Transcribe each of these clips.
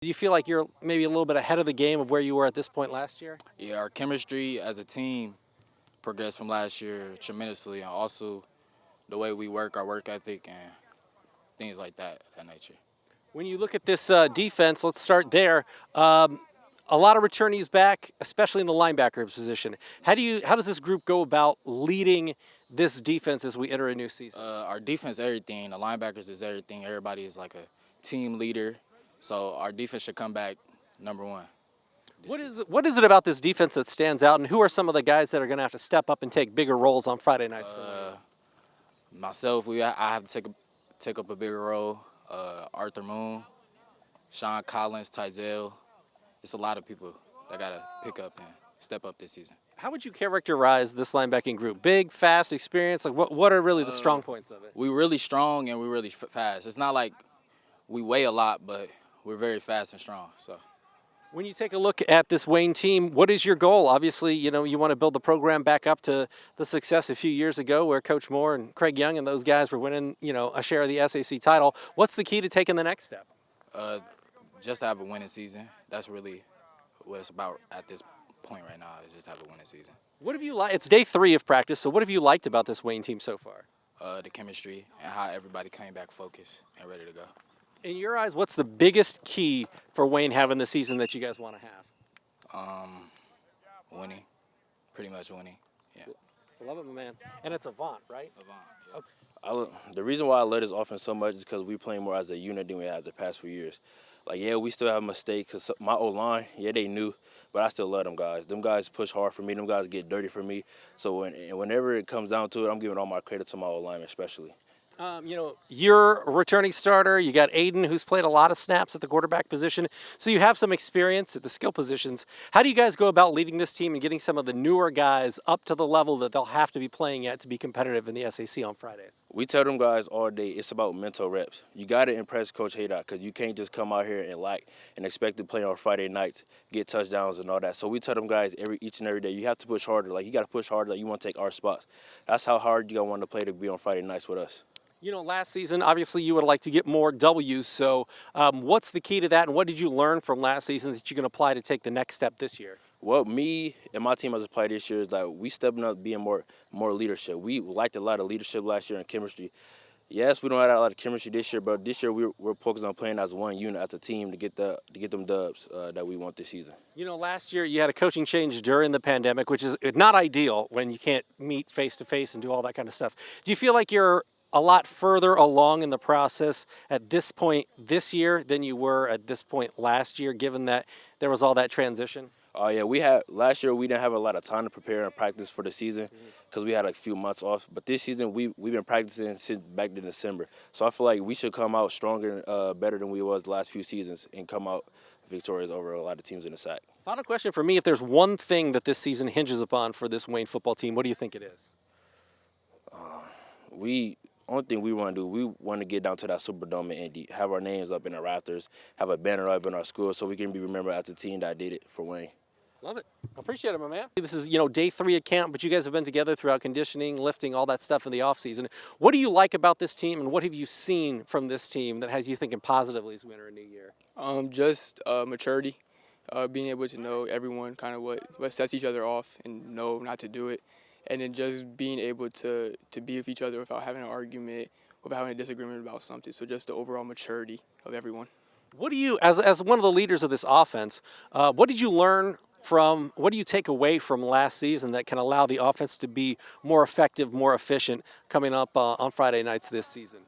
Do you feel like you're maybe a little bit ahead of the game of where you were at this point last year? Yeah, our chemistry as a team progressed from last year tremendously, and also the way we work, our work ethic, and things like that nature. When you look at this defense, let's start there. A lot of returnees back, especially in the linebacker position. How does this group go about leading this defense as we enter a new season? Our defense, everything. The linebackers is everything. Everybody is like a team leader, so our defense should come back number one. What is it about this defense that stands out, and who are some of the guys that are going to have to step up and take bigger roles on Friday nights? Myself, I have to take up a bigger role. Arthur Moon, Shawn Collins, Tyzel. It's a lot of people that got to pick up and step up this season. How would you characterize this linebacking group? Big, fast, experienced? Like what are really the strong points of it? We're really strong and we're really fast. It's not like we weigh a lot, but we're very fast and strong. So. When you take a look at this Wayne team, what is your goal? Obviously, you want to build the program back up to the success a few years ago where Coach Moore and Craig Young and those guys were winning, a share of the SAC title. What's the key to taking the next step? Just to have a winning season. That's really what it's about at this point right now, is just have a winning season. What have you liked? It's day 3 of practice, so what have you liked about this Wayne team so far? The chemistry and how everybody came back focused and ready to go. In your eyes, what's the biggest key for Wayne having the season that you guys want to have? Winning. Pretty much winning. Yeah. I love it, my man. And it's Avant, right? Avant, yeah. Okay. The reason why I love this offense so much is because we playing more as a unit than we have the past few years. We still have mistakes. Cause my O-line, they knew, but I still love them guys. Them guys push hard for me. Them guys get dirty for me. So whenever it comes down to it, I'm giving all my credit to my O-line especially. You're a returning starter. You got Aidan, who's played a lot of snaps at the quarterback position. So you have some experience at the skill positions. How do you guys go about leading this team and getting some of the newer guys up to the level that they'll have to be playing at to be competitive in the SAC on Fridays? We tell them guys all day it's about mental reps. You got to impress Coach Haydock because you can't just come out here and expect to play on Friday nights, get touchdowns and all that. So we tell them guys each and every day, you have to push harder. You got to push harder. You want to take our spots. That's how hard you got to want to play to be on Friday nights with us. Last season, obviously, you would like to get more W's. So what's the key to that, and what did you learn from last season that you can apply to take the next step this year? Well, me and my team as a player this year is we stepping up being more leadership. We liked a lot of leadership last year in chemistry. Yes, we don't have a lot of chemistry this year, but this year we're focused on playing as one unit, as a team to get them dubs that we want this season. Last year you had a coaching change during the pandemic, which is not ideal when you can't meet face-to-face and do all that kind of stuff. Do you feel like you're a lot further along in the process at this point this year than you were at this point last year, given that there was all that transition? Oh, yeah, last year we didn't have a lot of time to prepare and practice for the season because we had a few months off. But this season we've been practicing since back in December. So I feel like we should come out stronger, better than we was the last few seasons and come out victorious over a lot of teams in the SAC. Final question for me, if there's one thing that this season hinges upon for this Wayne football team, what do you think it is? Only thing we want to do, we want to get down to that Superdome in Indy, have our names up in the rafters, have a banner up in our school so we can be remembered as a team that did it for Wayne. Love it. Appreciate it, my man. This is, day 3 of camp, but you guys have been together throughout conditioning, lifting, all that stuff in the offseason. What do you like about this team, and what have you seen from this team that has you thinking positively as we enter a new year? Just maturity, being able to know everyone kind of what sets each other off and know not to do it. And then just being able to be with each other without having an argument, without having a disagreement about something. So just the overall maturity of everyone. What do you, as one of the leaders of this offense, what did you learn from, what do you take away from last season that can allow the offense to be more effective, more efficient coming up on Friday nights this season?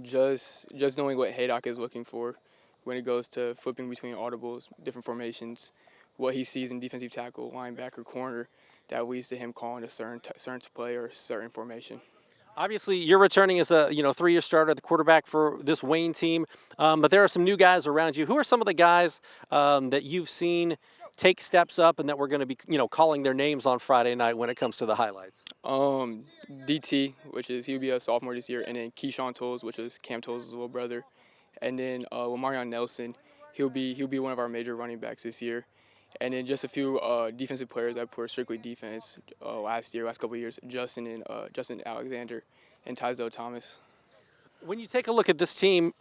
Just knowing what Haydock is looking for when it goes to flipping between audibles, different formations, what he sees in defensive tackle, linebacker, corner, that leads to him calling a certain play or a certain formation. Obviously, you're returning as a 3-year starter at the quarterback for this Wayne team, but there are some new guys around you. Who are some of the guys that you've seen take steps up and that we're going to be calling their names on Friday night when it comes to the highlights? DT, he'll be a sophomore this year, and then Keyshawn Tolles, which is Cam Tolles' little brother, and then Lamarion Nelson, he'll be one of our major running backs this year. And then just a few defensive players that were strictly defense last couple of years, Justin Alexander and Tyzel Thomas. When you take a look at this team,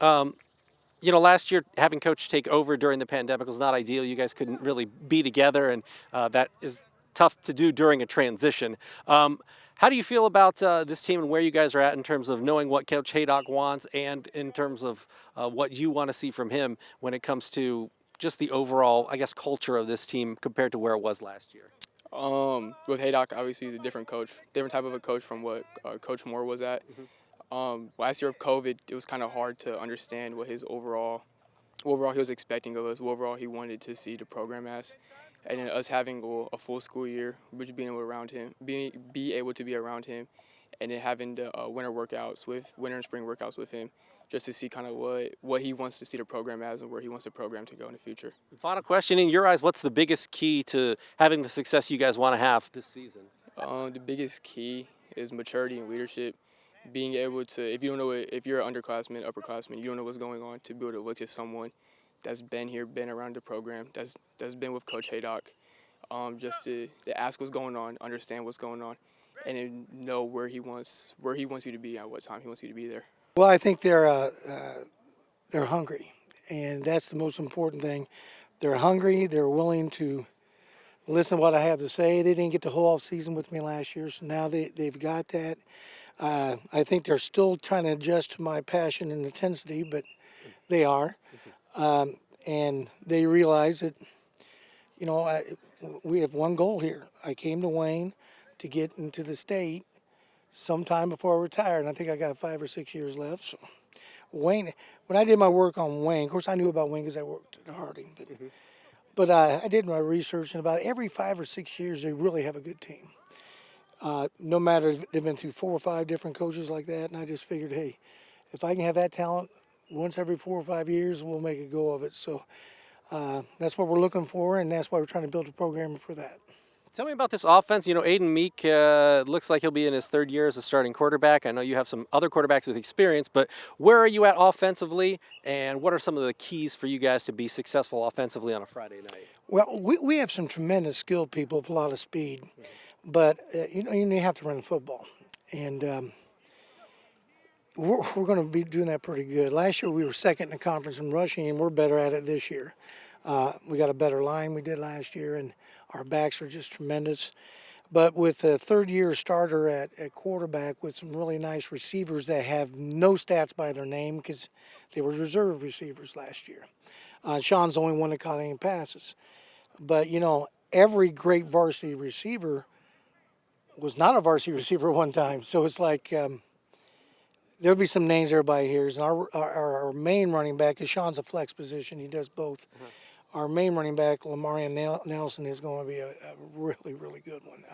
last year having Coach take over during the pandemic was not ideal. You guys couldn't really be together, and that is tough to do during a transition. How do you feel about this team and where you guys are at in terms of knowing what Coach Haydock wants and in terms of what you want to see from him when it comes to just the overall, I guess, culture of this team compared to where it was last year? With Haydock, obviously, he's a different coach, different type of a coach from what Coach Moore was at. Last year of COVID, it was kind of hard to understand what his overall he was expecting of us, what overall he wanted to see the program as. And then us having a full school year, which being able around him, be able to be around him, and then having the winter and spring workouts with him, just to see kind of what he wants to see the program as and where he wants the program to go in the future. Final question, in your eyes, what's the biggest key to having the success you guys want to have this season? The biggest key is maturity and leadership. Being able to, if you're an underclassman, upperclassman, you don't know what's going on, to be able to look at someone that's been here, been around the program, that's been with Coach Haydock, just to ask what's going on, understand what's going on, and then know where he wants you to be at what time he wants you to be there. Well, I think they're hungry, and that's the most important thing. They're hungry. They're willing to listen to what I have to say. They didn't get the whole off season with me last year, so now they've got that. I think they're still trying to adjust to my passion and intensity, but they are. And they realize that, we have one goal here. I came to Wayne to get into the state sometime before I retire, and I think I got 5 or 6 years left. So Wayne, when I did my work on Wayne, of course I knew about Wayne because I worked at Harding, but I did my research, and about every 5 or 6 years they really have a good team. No matter, they've been through 4 or 5 different coaches like that, and I just figured, hey, if I can have that talent once every 4 or 5 years, we'll make a go of it. So that's what we're looking for, and that's why we're trying to build a program for that. Tell me about this offense. Aidan Meek looks like he'll be in his 3rd year as a starting quarterback. I know you have some other quarterbacks with experience, but where are you at offensively, and what are some of the keys for you guys to be successful offensively on a Friday night? Well, we have some tremendous skilled people with a lot of speed, but you have to run the football, and we're going to be doing that pretty good. Last year we were second in the conference in rushing, and we're better at it this year. We got a better line we did last year, and our backs are just tremendous. But with a 3rd-year starter at quarterback with some really nice receivers that have no stats by their name because they were reserve receivers last year. Shawn's the only one that caught any passes. But, every great varsity receiver was not a varsity receiver one time. So it's like there'll be some names everybody hears. And our main running back is Shawn's a flex position. He does both. Our main running back, Lamarian Nelson, is going to be a really, really good one.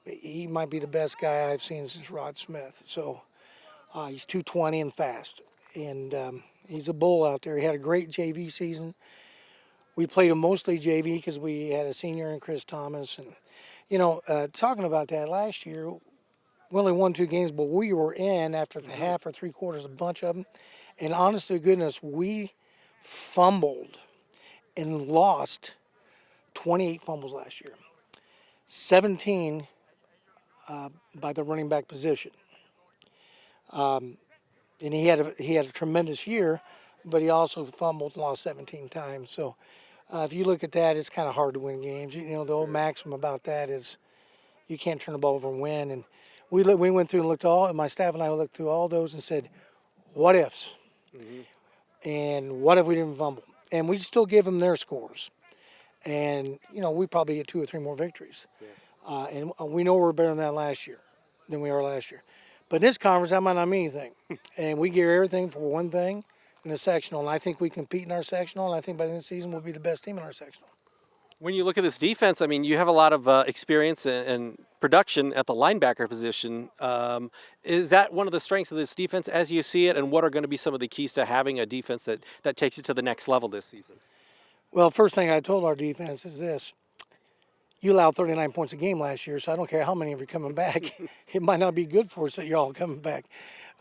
He might be the best guy I've seen since Rod Smith. So he's 220 and fast. And he's a bull out there. He had a great JV season. We played him mostly JV because we had a senior in Chris Thomas. And, talking about that last year, we only won 2 games, but we were in after the half or 3/4, a bunch of them. And honest to goodness, we fumbled and lost 28 fumbles last year, 17 by the running back position. And he had a tremendous year, but he also fumbled and lost 17 times. So if you look at that, it's kind of hard to win games. The old maxim about that is you can't turn the ball over and win. And we went through and looked my staff and I looked through all those and said, what ifs? And what if we didn't fumble? And we still give them their scores. And, we probably get 2 or 3 more victories. Yeah. And we know we're better than we are last year. But in this conference, that might not mean anything. And we give everything for one thing in the sectional. And I think we compete in our sectional. And I think by the end of the season, we'll be the best team in our sectional. When you look at this defense, you have a lot of experience and production at the linebacker position. Is that one of the strengths of this defense as you see it, and what are going to be some of the keys to having a defense that takes it to the next level this season? Well, first thing I told our defense is this. You allowed 39 points a game last year, so I don't care how many of you are coming back. It might not be good for us that you're all coming back.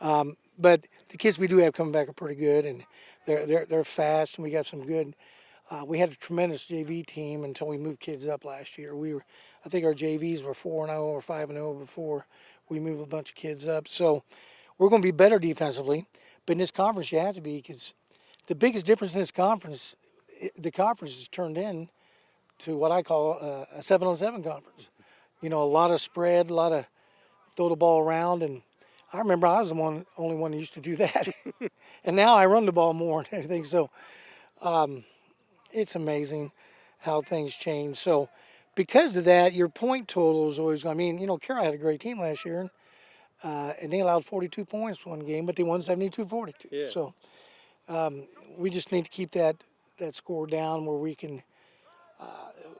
But the kids we do have coming back are pretty good, and they're fast, and we got some good. We had a tremendous JV team until we moved kids up last year. I think our JVs were 4-0 or 5-0 before we moved a bunch of kids up. So we're going to be better defensively. But in this conference, you have to be, because the biggest difference in this conference, the conference is turned in to what I call a 7-on-7 conference. You know, a lot of spread, a lot of throw the ball around, and I remember I was the only one that used to do that. And now I run the ball more and everything. So it's amazing how things change. So because of that, your point total is always going. I mean, you know, Carroll had a great team last year, and they allowed 42 points one game, but they won 72-42. Yeah. So we just need to keep that score down where we can.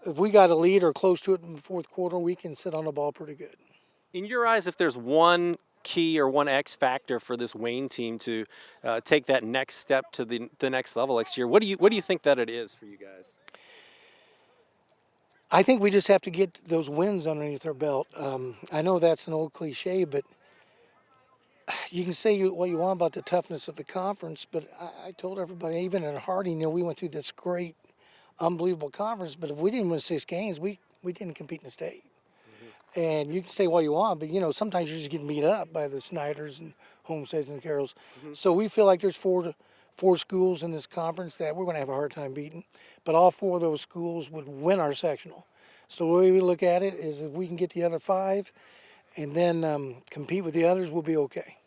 If we got a lead or close to it in the fourth quarter, we can sit on the ball pretty good. In your eyes, if there's one key or one X factor for this Wayne team to take that next step to the next level next year, what do you think that it is for you guys? I think we just have to get those wins underneath our belt. I know that's an old cliche, but you can say what you want about the toughness of the conference, but I told everybody, even at Harding, you know, we went through this great, unbelievable conference, but if we didn't win 6 games, we didn't compete in the state. Mm-hmm. And you can say what you want, but, you know, sometimes you're just getting beat up by the Snyders and Homesteads and Carrolls. Mm-hmm. So we feel like there's four schools in this conference that we're going to have a hard time beating, but all 4 of those schools would win our sectional. So the way we look at it is if we can get the other 5 and then compete with the others, we'll be okay.